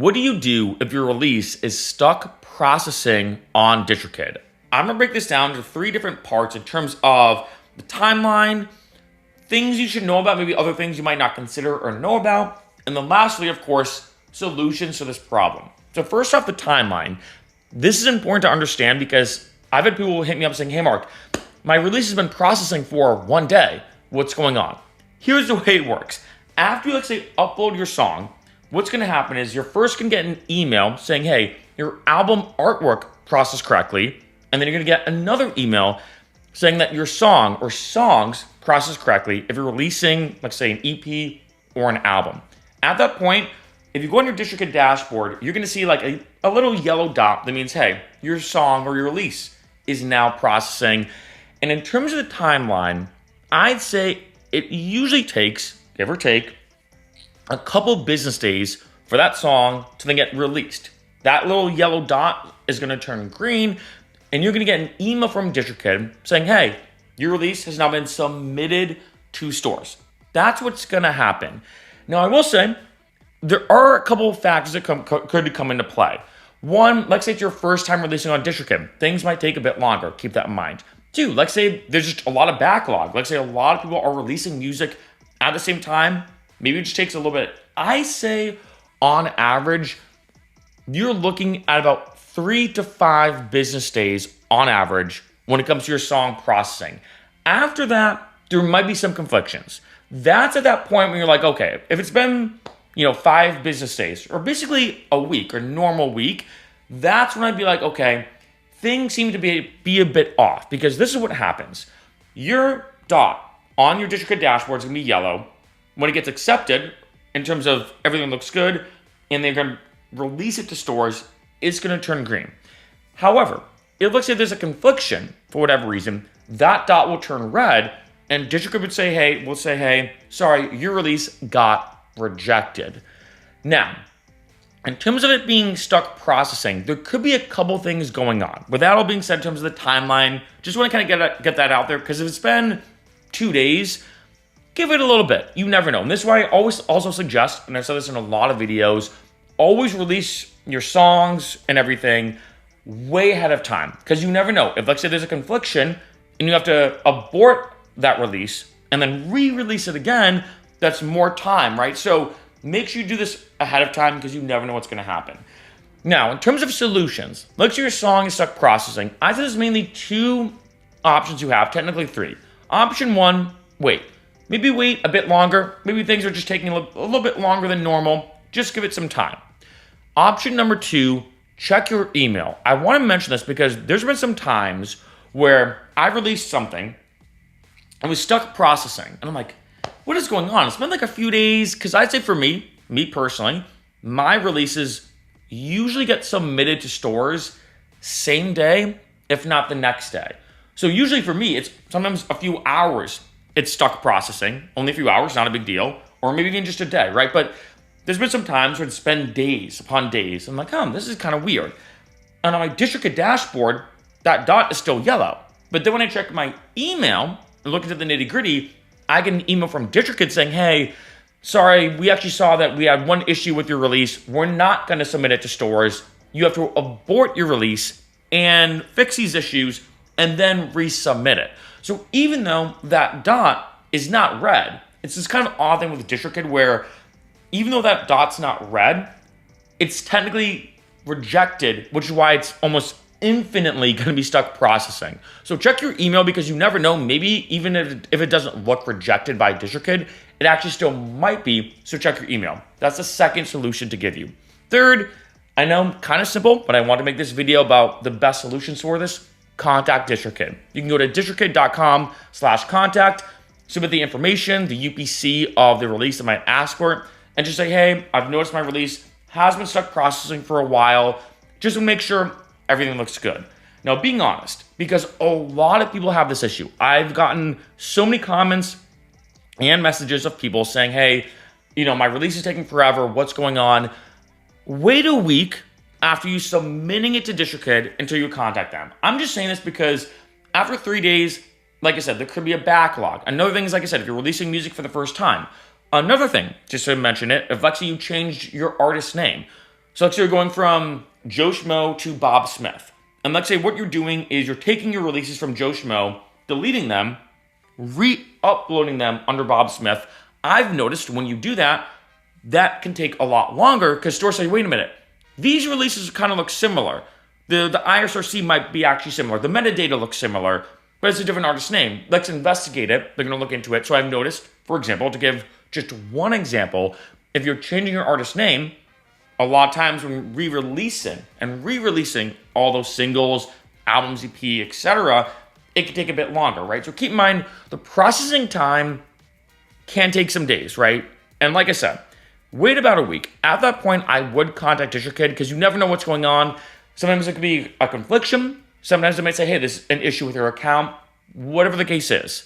What do you do if your release is stuck processing on DistroKid? I'm gonna break this down into 3 different parts in terms of the timeline, things you should know about, maybe other things you might not consider or know about, and then lastly, of course, solutions to this problem. So first off, the timeline. This is important to understand because I've had people hit me up saying, hey Mark, my release has been processing for 1 day. What's going on? Here's the way it works. After you, let's say, upload your song, what's gonna happen is you're first gonna get an email saying, hey, your album artwork processed correctly, and then you're gonna get another email saying that your song or songs processed correctly if you're releasing, let's say, an EP or an album. At that point, if you go on your DistroKid dashboard, you're gonna see like a little yellow dot that means, hey, your song or your release is now processing. And in terms of the timeline, I'd say it usually takes, give or take, a couple business days for that song to then get released. That little yellow dot is gonna turn green, and you're gonna get an email from DistroKid saying, hey, your release has now been submitted to stores. That's what's gonna happen. Now, I will say, there are a couple of factors that could come into play. One, let's say it's your first time releasing on DistroKid. Things might take a bit longer. Keep that in mind. 2, let's say there's just a lot of backlog. Let's say a lot of people are releasing music at the same time. Maybe it just takes a little bit. I say, on average, you're looking at about 3 to 5 business days on average when it comes to your song processing. After that, there might be some conflictions. That's at that point when you're like, okay, if it's been 5 business days, or basically a week or normal week, that's when I'd be like, okay, things seem to be a bit off, because this is what happens. Your dot on your DistroKid dashboard is gonna be yellow. When it gets accepted, in terms of everything looks good, and they're gonna release it to stores, it's gonna turn green. However, it looks like there's a confliction for whatever reason, that dot will turn red, and DistroKid would say, hey, sorry, your release got rejected. Now, in terms of it being stuck processing, there could be a couple things going on. With that all being said, in terms of the timeline, just want to kind of get that out there, because if it's been 2 days, give it a little bit. You never know. And this is why I always also suggest, and I've said this in a lot of videos, always release your songs and everything way ahead of time, because you never know. If, let's say, there's a confliction and you have to abort that release and then re-release it again, that's more time, right? So make sure you do this ahead of time, because you never know what's going to happen. Now, in terms of solutions, let's say your song is stuck processing. I think there's mainly 2 options you have, technically 3. Option 1, wait. Maybe wait a bit longer. Maybe things are just taking a little bit longer than normal. Just give it some time. Option number 2, check your email. I want to mention this because there's been some times where I released something and was stuck processing. And I'm like, what is going on? It's been like a few days, because I'd say for me personally, my releases usually get submitted to stores same day, if not the next day. So usually for me, it's sometimes a few hours it's stuck processing. Only a few hours, not a big deal. Or maybe even just a day, right? But there's been some times where it's been days upon days. I'm like, this is kind of weird. And on my DistroKid dashboard, that dot is still yellow. But then when I check my email and look into the nitty gritty, I get an email from DistroKid saying, hey, sorry, we actually saw that we had one issue with your release. We're not going to submit it to stores. You have to abort your release and fix these issues and then resubmit it. So even though that dot is not red, it's this kind of odd thing with DistroKid where even though that dot's not red, it's technically rejected, which is why it's almost infinitely going to be stuck processing. So check your email, because you never know. Maybe even if it doesn't look rejected by DistroKid, it actually still might be. So check your email. That's the second solution to give you. Third, I know, kind of simple, but I want to make this video about the best solutions for this. Contact DistroKid. You can go to distrokid.com/contact, submit the information, the UPC of the release that might ask for it, and just say, hey, I've noticed my release has been stuck processing for a while, just to make sure everything looks good. Now, being honest, because a lot of people have this issue. I've gotten so many comments and messages of people saying, hey, my release is taking forever. What's going on? Wait a week after you submitting it to DistroKid until you contact them. I'm just saying this because after 3 days, like I said, there could be a backlog. Another thing is, like I said, if you're releasing music for the first time. Another thing, just to mention it, if let's say you changed your artist name. So let's say you're going from Joe Schmo to Bob Smith. And let's say what you're doing is you're taking your releases from Joe Schmo, deleting them, re-uploading them under Bob Smith. I've noticed when you do that, that can take a lot longer because stores say, wait a minute, these releases kind of look similar. The ISRC might be actually similar. The metadata looks similar, but it's a different artist name. Let's investigate it. They're going to look into it. So I've noticed, for example, to give just one example, if you're changing your artist name, a lot of times when re-releasing all those singles, albums, EP, etc., it can take a bit longer, right? So keep in mind, the processing time can take some days, right? And like I said, wait about a week. At that point, I would contact DistroKid because you never know what's going on. Sometimes it could be a confliction. Sometimes they might say, hey, this is an issue with your account. Whatever the case is.